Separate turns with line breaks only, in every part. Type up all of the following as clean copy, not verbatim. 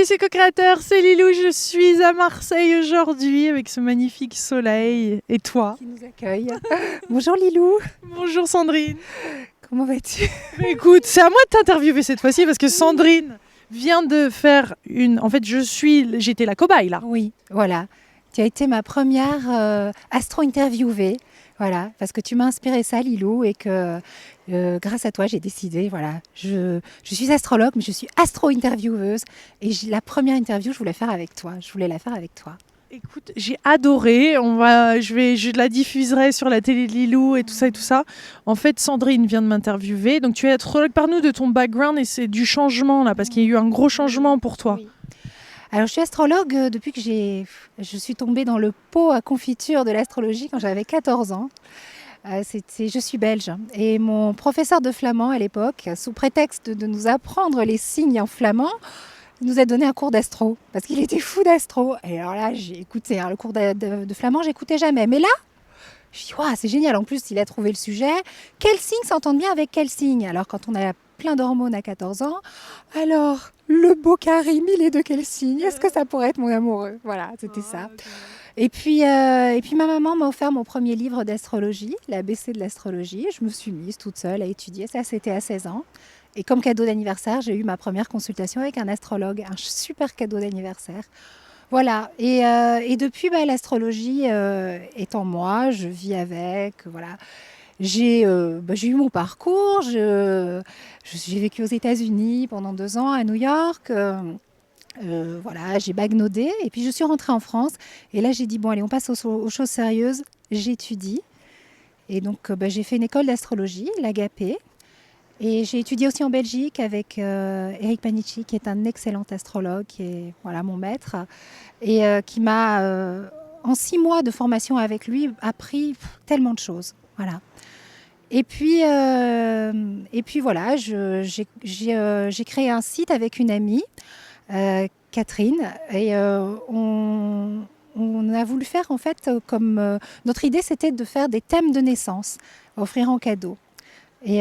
Salut, c'est Co-Créateur, c'est Lilou, je suis à Marseille aujourd'hui avec ce magnifique soleil. Et toi?
Qui nous accueille. Bonjour Lilou.
Bonjour Sandrine.
Comment vas-tu?
Écoute, c'est à moi de t'interviewer cette fois-ci parce que Sandrine vient de faire une... En fait, j'étais la cobaye là.
Oui, voilà. Tu as été ma première astro-interviewée. Voilà, parce que tu m'as inspiré ça, Lilou, et que grâce à toi, j'ai décidé, voilà, je suis astrologue, mais je suis astro-intervieweuse. Et la première interview, je voulais faire avec toi. Je voulais la faire avec toi.
Écoute, j'ai adoré. Je la diffuserai sur la télé de Lilou et tout ça et tout ça. En fait, Sandrine vient de m'interviewer. Donc, tu es astrologue. Parle-nous de ton background et c'est du changement là, parce qu'il y a eu un gros changement pour toi.
Oui. Alors, je suis astrologue depuis que je suis tombée dans le pot à confiture de l'astrologie quand j'avais 14 ans. Je suis belge et mon professeur de flamand à l'époque, sous prétexte de nous apprendre les signes en flamand, il nous a donné un cours d'astro parce qu'il était fou d'astro. Et alors là, j'ai écouté le cours de flamand, j'écoutais jamais. Mais là, je dis, waouh, c'est génial. En plus, il a trouvé le sujet. Quels signes s'entendent bien avec quels signes? Alors, quand on a plein d'hormones à 14 ans, alors, le beau Karim, il est de quel signe? Est-ce que ça pourrait être mon amoureux? Voilà, c'était ça. Et puis ma maman m'a offert mon premier livre d'astrologie, l'ABC de l'astrologie. Je me suis mise toute seule à étudier. Ça, c'était à 16 ans. Et comme cadeau d'anniversaire, j'ai eu ma première consultation avec un astrologue. Un super cadeau d'anniversaire. Voilà. Et depuis, l'astrologie est en moi. Je vis avec. Voilà. J'ai eu mon parcours. J'ai vécu aux États-Unis pendant 2 ans à New York. Voilà, j'ai bagnaudé et puis je suis rentrée en France et là j'ai dit bon allez on passe aux choses sérieuses, j'étudie et donc j'ai fait une école d'astrologie, l'Agapé, et j'ai étudié aussi en Belgique avec Eric Panici qui est un excellent astrologue, qui est voilà mon maître et qui m'a en 6 mois de formation avec lui appris tellement de choses, voilà. Et puis voilà, j'ai créé un site avec une amie. Catherine, et on a voulu faire en fait comme notre idée c'était de faire des thèmes de naissance, offrir en cadeau. Et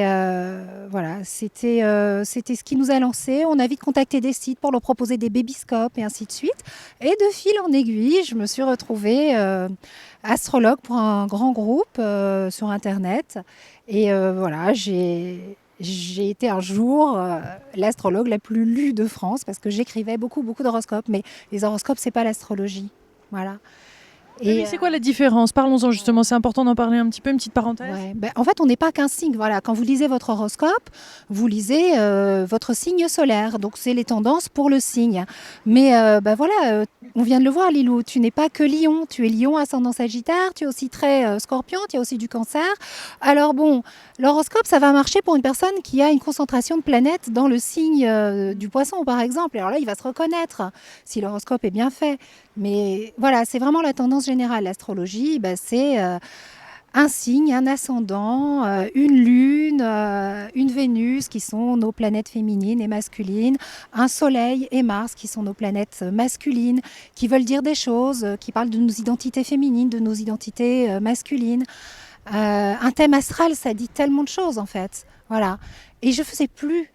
voilà, c'était ce qui nous a lancé. On a vite contacté des sites pour leur proposer des babyscopes et ainsi de suite. Et de fil en aiguille, je me suis retrouvée astrologue pour un grand groupe sur Internet. Et voilà, j'ai été un jour l'astrologue la plus lue de France parce que j'écrivais beaucoup d'horoscopes. Mais les horoscopes, c'est pas l'astrologie. Voilà.
Et c'est quoi la différence? Parlons-en justement, c'est important d'en parler un petit peu, une petite parenthèse.
Ouais. En fait, on n'est pas qu'un signe. Voilà. Quand vous lisez votre horoscope, vous lisez votre signe solaire. Donc, c'est les tendances pour le signe. Mais voilà, on vient de le voir, Lilou. Tu n'es pas que Lion. Tu es Lion, ascendant Sagittaire. Tu es aussi très Scorpion. Tu as aussi du Cancer. Alors bon, l'horoscope, ça va marcher pour une personne qui a une concentration de planètes dans le signe du Poisson, par exemple. Alors là, il va se reconnaître si l'horoscope est bien fait. Mais voilà, c'est vraiment la tendance générale. L'astrologie, c'est un signe, un ascendant, une lune, une Vénus, qui sont nos planètes féminines et masculines, un soleil et Mars, qui sont nos planètes masculines, qui veulent dire des choses, qui parlent de nos identités féminines, de nos identités masculines. Un thème astral, ça dit tellement de choses, en fait. Voilà. Et je faisais plus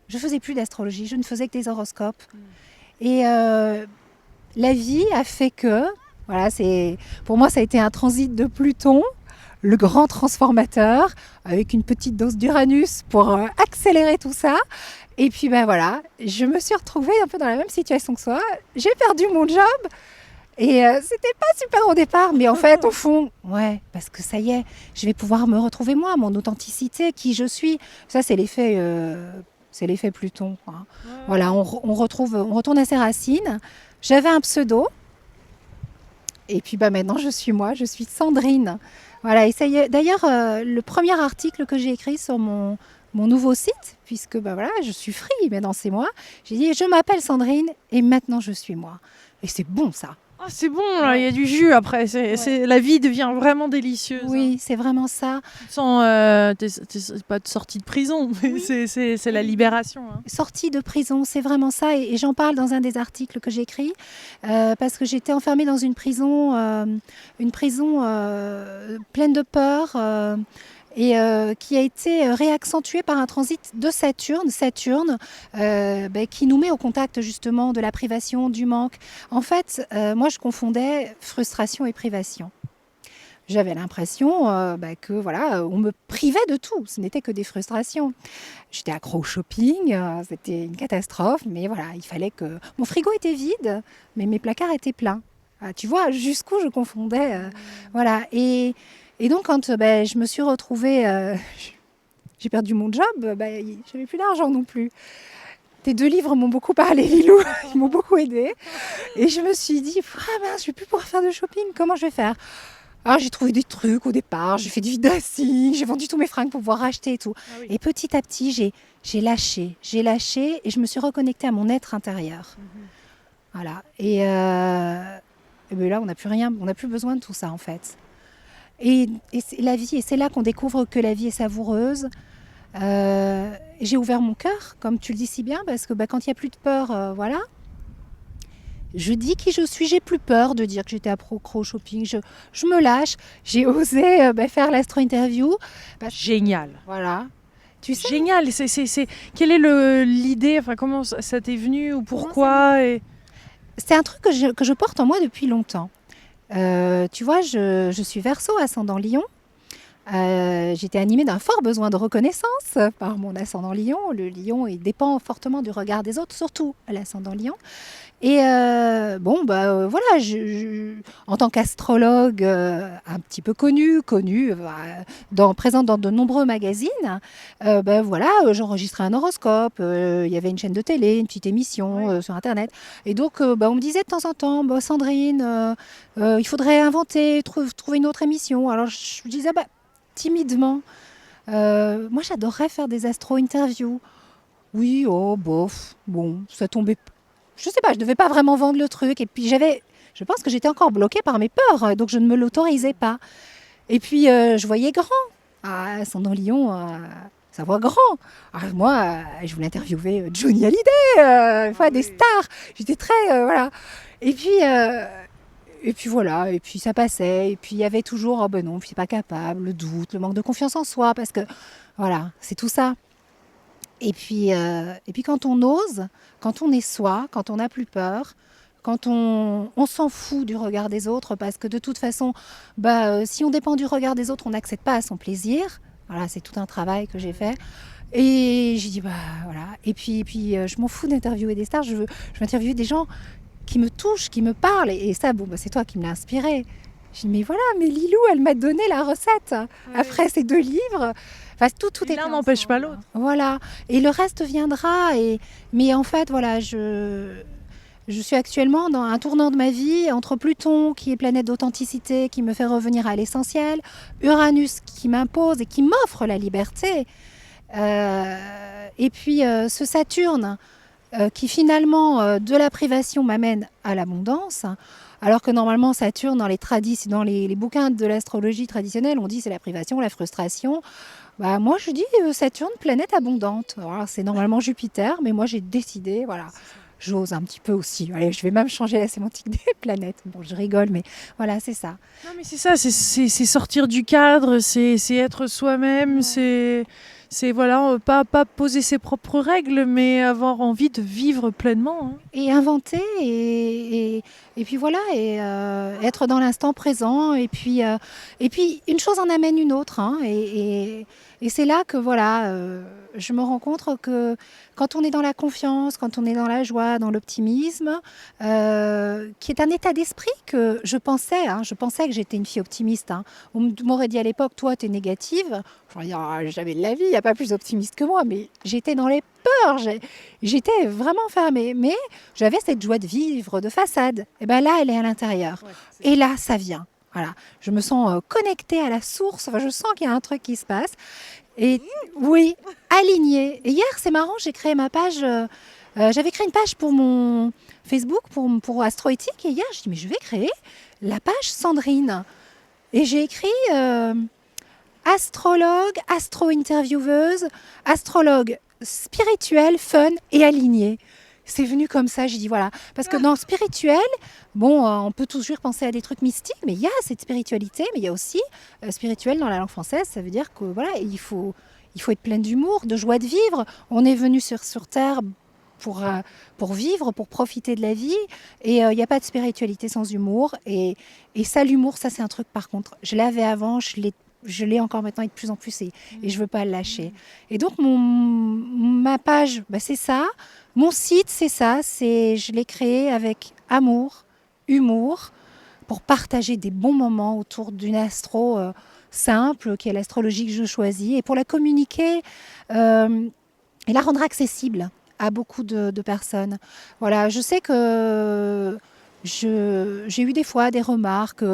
d'astrologie, je ne faisais que des horoscopes. Et la vie a fait que, voilà, pour moi, ça a été un transit de Pluton, le grand transformateur, avec une petite dose d'Uranus pour accélérer tout ça. Et puis, voilà, je me suis retrouvée un peu dans la même situation que toi. J'ai perdu mon job et c'était pas super au départ, mais en fait, au fond, ouais, parce que ça y est, je vais pouvoir me retrouver moi, mon authenticité, qui je suis. Ça, c'est l'effet Pluton. Quoi. Voilà, on retourne à ses racines. J'avais un pseudo, et puis maintenant je suis moi, je suis Sandrine. Voilà, et ça y est. D'ailleurs, le premier article que j'ai écrit sur mon nouveau site, puisque voilà, je suis free, maintenant c'est moi, j'ai dit je m'appelle Sandrine et maintenant je suis moi. Et c'est bon ça.
Ah, c'est bon, là, il y a du jus après. La vie devient vraiment délicieuse.
Oui, c'est vraiment ça.
T'es pas sortie de prison, mais oui. c'est la libération. Hein.
Sortie de prison, c'est vraiment ça. Et j'en parle dans un des articles que j'écris, parce que j'étais enfermée dans une prison pleine de peur. et qui a été réaccentué par un transit de Saturne, qui nous met au contact justement de la privation, du manque. En fait, moi je confondais frustration et privation. J'avais l'impression que voilà, on me privait de tout, ce n'était que des frustrations. J'étais accro au shopping, c'était une catastrophe, mais voilà, il fallait que... Mon frigo était vide, mais mes placards étaient pleins. Ah, tu vois, jusqu'où je confondais. Voilà. Et donc, quand je me suis retrouvée... j'ai perdu mon job, j'avais plus d'argent non plus. Tes 2 livres m'ont beaucoup parlé, Lilou, ils m'ont beaucoup aidée. Et je me suis dit, mince, je vais plus pouvoir faire de shopping, comment je vais faire ? Alors j'ai trouvé des trucs au départ, j'ai fait du vide-dressing, j'ai vendu tous mes fringues pour pouvoir acheter et tout. Ah oui. Et petit à petit, j'ai lâché et je me suis reconnectée à mon être intérieur. Voilà. Et là, on n'a plus rien, on n'a plus besoin de tout ça en fait. Et c'est la vie, et c'est là qu'on découvre que la vie est savoureuse. J'ai ouvert mon cœur, comme tu le dis si bien, parce que quand il n'y a plus de peur, voilà. Je dis qui je suis, j'ai plus peur de dire que j'étais accro au shopping, je me lâche, j'ai osé faire l'astro-interview.
Génial.
Voilà. Tu sais,
génial. Quelle est l'idée, enfin, comment ça t'est venu ou pourquoi
C'est un truc que je porte en moi depuis longtemps. Tu vois, je suis Verseau, ascendant Lion. J'étais animée d'un fort besoin de reconnaissance par mon ascendant Lion. Le Lion, il dépend fortement du regard des autres, surtout l'ascendant Lion. Et voilà, en tant qu'astrologue un petit peu connue, présente dans de nombreux magazines, voilà, j'enregistrais un horoscope, il y avait une chaîne de télé, une petite émission sur Internet. Et donc, on me disait de temps en temps, Sandrine, il faudrait inventer, trouver une autre émission. Alors, je disais, timidement, moi, j'adorerais faire des astro-interviews. Oui, bon, ça tombait. Je sais pas, je devais pas vraiment vendre le truc. Et puis je pense que j'étais encore bloquée par mes peurs, donc je ne me l'autorisais pas. Et puis je voyais grand. Ah, ascendant Lion, ça voit grand. Alors, moi, je voulais interviewer Johnny Hallyday, des stars. J'étais très, voilà. Et puis voilà, et puis ça passait. Et puis il y avait toujours, non, je suis pas capable, le doute, le manque de confiance en soi, parce que voilà, c'est tout ça. Et puis quand on ose, quand on est soi, quand on n'a plus peur, quand on s'en fout du regard des autres, parce que de toute façon, si on dépend du regard des autres, on n'accède pas à son plaisir. Voilà, c'est tout un travail que j'ai fait. Et j'ai dit, voilà. Et puis je m'en fous d'interviewer des stars, je veux interviewer des gens qui me touchent, qui me parlent. Et ça, c'est toi qui me l'as inspiré. J'ai dit, mais Lilou, elle m'a donné la recette. Après ces 2 livres... Enfin, tout est
l'un n'empêche pas l'autre.
Voilà. Et le reste viendra. Mais en fait, voilà, je suis actuellement dans un tournant de ma vie entre Pluton, qui est planète d'authenticité, qui me fait revenir à l'essentiel, Uranus, qui m'impose et qui m'offre la liberté, et puis ce Saturne, qui finalement, de la privation, m'amène à l'abondance. Alors que normalement, Saturne, dans les bouquins de l'astrologie traditionnelle, on dit c'est la privation, la frustration. Moi, je dis Saturne, planète abondante. Voilà, c'est normalement Jupiter, mais moi, j'ai décidé, voilà, j'ose un petit peu aussi. Allez, je vais même changer la sémantique des planètes. Bon, je rigole, mais voilà, c'est ça.
Non, mais c'est ça, c'est sortir du cadre, c'est être soi-même, c'est voilà, pas poser ses propres règles, mais avoir envie de vivre pleinement. Hein.
Et inventer, et puis voilà, et être dans l'instant présent. Et puis une chose en amène une autre. Hein, et c'est là que voilà, je me rends compte que quand on est dans la confiance, quand on est dans la joie, dans l'optimisme, qui est un état d'esprit que je pensais que j'étais une fille optimiste. Hein. On m'aurait dit à l'époque, toi, tu es négative. Je me dis, jamais de la vie, il n'y a pas plus optimiste que moi. Mais j'étais dans les peurs, j'étais vraiment fermée. Mais j'avais cette joie de vivre, de façade. Et bien là, elle est à l'intérieur. Ouais, et là, ça vient. Voilà, je me sens connectée à la source. Enfin, je sens qu'il y a un truc qui se passe. Et oui, alignée. Et hier, c'est marrant, j'ai créé ma page. J'avais créé une page pour mon Facebook, pour Astroéthique. Et hier, je dis, mais je vais créer la page Sandrine. Et j'ai écrit astrologue, astro-intervieweuse, astrologue spirituelle, fun et alignée. c'est venu comme ça. J'ai dit voilà. Parce que dans le spirituel, bon, on peut toujours penser à des trucs mystiques, mais il y a cette spiritualité, mais il y a aussi spirituel dans la langue française. Ça veut dire que voilà, il faut être plein d'humour, de joie de vivre. On est venu sur Terre pour vivre, pour profiter de la vie. Et il n'y a pas de spiritualité sans humour. Et ça, l'humour, ça c'est un truc par contre. Je l'avais avant, je l'ai encore maintenant et de plus en plus et je ne veux pas le lâcher. Et donc ma page, c'est ça. Mon site, c'est ça. Je l'ai créé avec amour, humour, pour partager des bons moments autour d'une astro simple, qui est l'astrologie que je choisis, et pour la communiquer et la rendre accessible à beaucoup de personnes. Voilà, je sais que j'ai eu des fois des remarques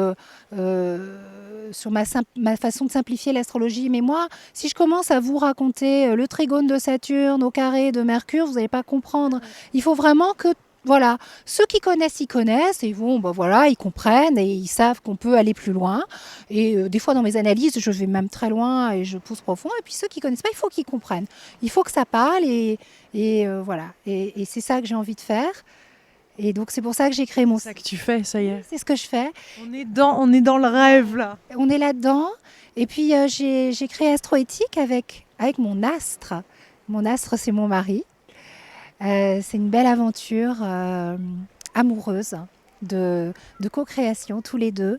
sur ma façon de simplifier l'astrologie, mais moi, si je commence à vous raconter le trigone de Saturne au carré de Mercure, vous n'allez pas comprendre. Il faut vraiment que voilà, ceux qui connaissent, ils connaissent, et ils comprennent et ils savent qu'on peut aller plus loin. Et des fois, dans mes analyses, je vais même très loin et je pousse profond. Et puis ceux qui connaissent pas, il faut qu'ils comprennent. Il faut que ça parle et voilà. Et c'est ça que j'ai envie de faire. Et donc c'est pour ça que j'ai créé mon.
C'est ça que tu fais, ça y est.
C'est ce que je fais.
On est dans le rêve là.
On est là-dedans. Et puis j'ai créé Astroéthique avec mon astre. Mon astre, c'est mon mari. C'est une belle aventure amoureuse de co-création tous les deux.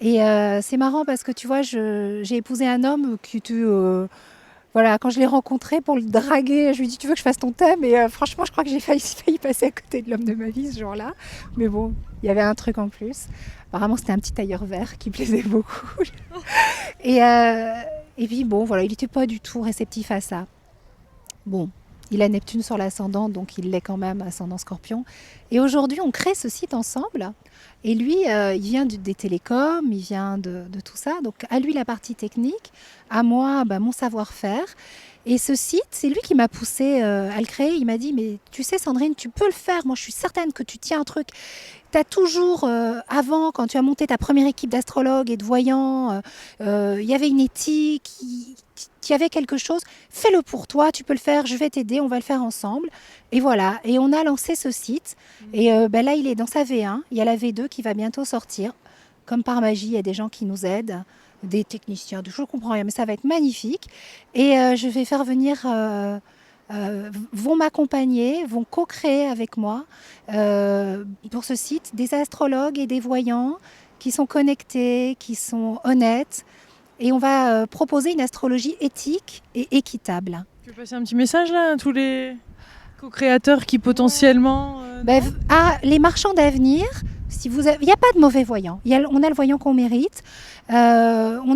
Et c'est marrant parce que tu vois, j'ai épousé un homme qui était... voilà, quand je l'ai rencontré pour le draguer, je lui ai dit tu veux que je fasse ton thème et franchement je crois que j'ai failli passer à côté de l'homme de ma vie ce jour-là. Mais bon, il y avait un truc en plus. Apparemment c'était un petit tailleur vert qui plaisait beaucoup. Et puis bon, voilà, il n'était pas du tout réceptif à ça. Bon. Il a Neptune sur l'ascendant, donc il l'est quand même, ascendant Scorpion. Et aujourd'hui, on crée ce site ensemble. Et lui, il vient des télécoms, il vient de tout ça. Donc à lui, la partie technique, à moi, mon savoir-faire. Et ce site, c'est lui qui m'a poussé à le créer. Il m'a dit, mais tu sais Sandrine, tu peux le faire. Moi, je suis certaine que tu tiens un truc. Tu as toujours, avant, quand tu as monté ta première équipe d'astrologues et de voyants, il y avait une éthique, il y avait quelque chose. Fais-le pour toi, tu peux le faire, je vais t'aider, on va le faire ensemble. Et voilà, et on a lancé ce site. Et là, il est dans sa V1. Il y a la V2 qui va bientôt sortir. Comme par magie, il y a des gens qui nous aident, des techniciens, je ne comprends rien, mais ça va être magnifique. Et je vais faire venir... vont m'accompagner, vont co-créer avec moi pour ce site des astrologues et des voyants qui sont connectés, qui sont honnêtes. Et on va proposer une astrologie éthique et équitable.
Tu veux passer un petit message là à tous les co-créateurs qui potentiellement...
les marchands d'avenir, il n'y a pas de mauvais voyants. On a le voyant qu'on mérite, on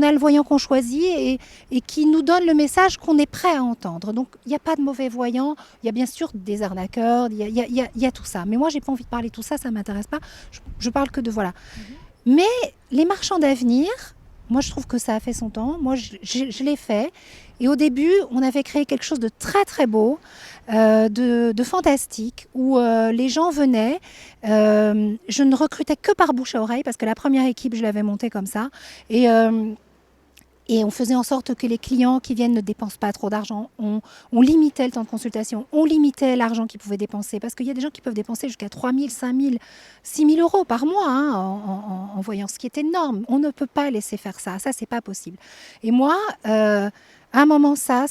a le voyant qu'on choisit et qui nous donne le message qu'on est prêt à entendre. Donc il n'y a pas de mauvais voyants, il y a bien sûr des arnaqueurs, il y a tout ça. Mais moi, je n'ai pas envie de parler de tout ça, ça ne m'intéresse pas. Je parle que de voilà. Mais les marchands d'avenir... Moi, je trouve que ça a fait son temps. Moi, je l'ai fait. Et au début, on avait créé quelque chose de très, très beau, de fantastique, où les gens venaient. Je ne recrutais que par bouche à oreille, parce que la première équipe, je l'avais montée comme ça. Et on faisait en sorte que les clients qui viennent ne dépensent pas trop d'argent. On limitait le temps de consultation, on limitait l'argent qu'ils pouvaient dépenser. Parce qu'il y a des gens qui peuvent dépenser jusqu'à 3 000, 5 000, 6 000 euros par mois en voyant, ce qui est énorme. On ne peut pas laisser faire ça. Ça, c'est pas possible. Et moi, à un moment, ça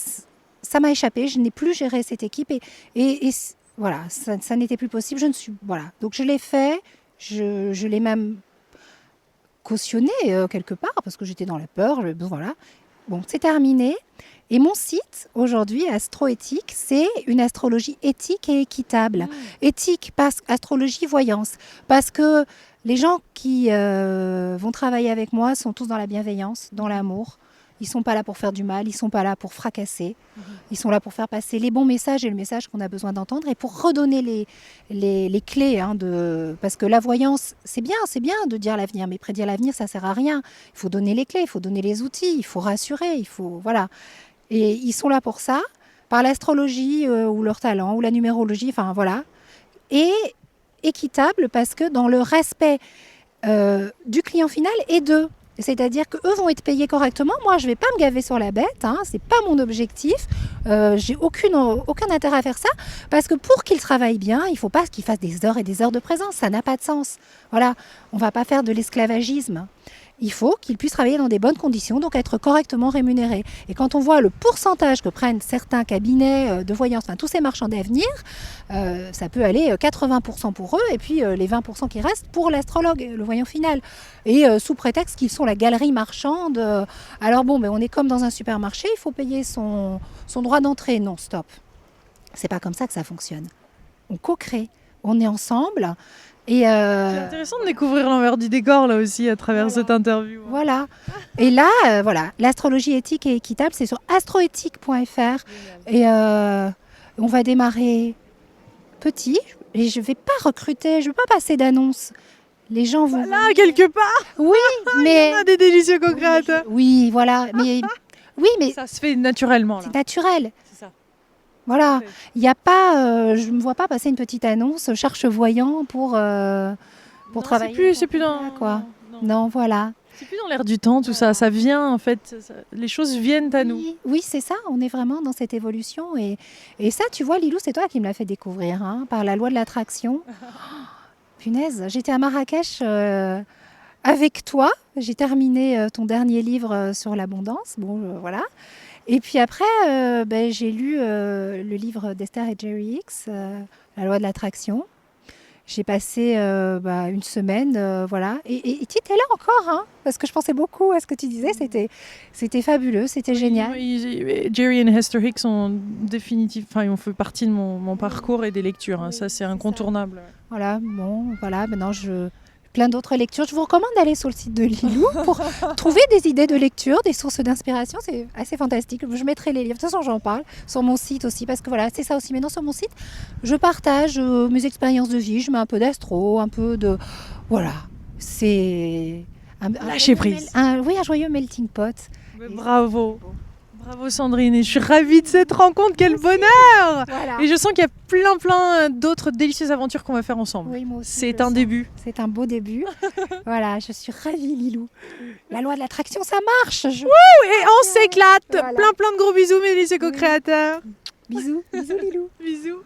m'a échappé. Je n'ai plus géré cette équipe. Et voilà, ça n'était plus possible. Voilà. Donc, je l'ai fait. Je l'ai même... cautionné quelque part parce que j'étais dans la peur, voilà. Bon, c'est terminé. Et mon site aujourd'hui, Astroéthique, c'est une astrologie éthique et équitable. Éthique, astrologie, voyance. Parce que les gens qui vont travailler avec moi sont tous dans la bienveillance, dans l'amour. Ils ne sont pas là pour faire du mal, ils ne sont pas là pour fracasser. Ils sont là pour faire passer les bons messages et le message qu'on a besoin d'entendre et pour redonner les clés. Parce que la voyance, c'est bien de dire l'avenir, mais prédire l'avenir, ça ne sert à rien. Il faut donner les clés, il faut donner les outils, il faut rassurer, voilà. Et ils sont là pour ça, par l'astrologie ou leur talent, ou la numérologie, enfin voilà. Et équitable parce que dans le respect du client final et d'eux. C'est-à-dire qu'eux vont être payés correctement. Moi, je ne vais pas me gaver sur la bête. Ce n'est pas mon objectif. J'ai aucun intérêt à faire ça, parce que pour qu'il travaille bien, il ne faut pas qu'il fasse des heures et des heures de présence. Ça n'a pas de sens. Voilà, on ne va pas faire de l'esclavagisme. Il faut qu'il puisse travailler dans des bonnes conditions, donc être correctement rémunéré. Et quand on voit le pourcentage que prennent certains cabinets de voyance, enfin tous ces marchands d'avenir, ça peut aller 80% pour eux, et puis les 20% qui restent pour l'astrologue, le voyant final. Et sous prétexte qu'ils sont la galerie marchande. Alors bon, mais on est comme dans un supermarché, il faut payer son droit d'entrée. Non, stop. C'est pas comme ça que ça fonctionne. On co-crée, on est ensemble. Et
C'est intéressant de découvrir l'envers du décor là aussi à travers cette interview.
Voilà. Et là, voilà, l'astrologie éthique et équitable, c'est sur astroéthique.fr. Et on va démarrer petit. Et je ne vais pas recruter, je ne vais pas passer d'annonces. Les gens vont.
Là, quelque part.
Oui, mais.
Il y en a des délicieux co-créateurs.
Oui, voilà. Mais
Ça se fait naturellement. Là.
c'est naturel.
C'est ça.
Voilà. Il n'y a pas. Je ne me vois pas passer une petite annonce, cherche voyant pour travailler.
C'est plus dans.
Quoi. Non, voilà.
C'est plus dans l'air du temps, tout ça. Ça vient, en fait. Les choses viennent à nous.
Oui, c'est ça. On est vraiment dans cette évolution. Et ça, tu vois, Lilou, c'est toi qui me l'as fait découvrir, hein, par la loi de l'attraction. Punaise, j'étais à Marrakech avec toi. J'ai terminé ton dernier livre sur l'abondance. Bon, voilà. Et puis après, j'ai lu le livre d'Esther et Jerry Hicks, La loi de l'attraction. J'ai passé une semaine, voilà. Et tu étais là encore, hein, parce que je pensais beaucoup à ce que tu disais. C'était fabuleux, c'était génial.
Jerry et Hester Hicks ont ils ont fait partie de mon parcours et des lectures. Hein. Ça, c'est incontournable.
Voilà, bon, voilà. Maintenant, plein d'autres lectures. Je vous recommande d'aller sur le site de Lilou pour trouver des idées de lecture, des sources d'inspiration. C'est assez fantastique. Je mettrai les livres. De toute façon, j'en parle sur mon site aussi, parce que voilà, c'est ça aussi. Maintenant, sur mon site, je partage mes expériences de vie. Je mets un peu d'astro, un peu de... Voilà. C'est...
Lâcher prise.
Un joyeux melting pot.
Bravo. Bravo Sandrine, et je suis ravie de cette rencontre, quel bonheur.
Voilà.
Et je sens qu'il y a plein d'autres délicieuses aventures qu'on va faire ensemble.
Oui, moi aussi,
c'est un début.
C'est un beau début. Voilà, je suis ravie Lilou. La loi de l'attraction, ça marche.
Et on s'éclate.
Voilà.
Plein de gros bisous mes délicieux co-créateurs.
Bisous Lilou.
Bisous.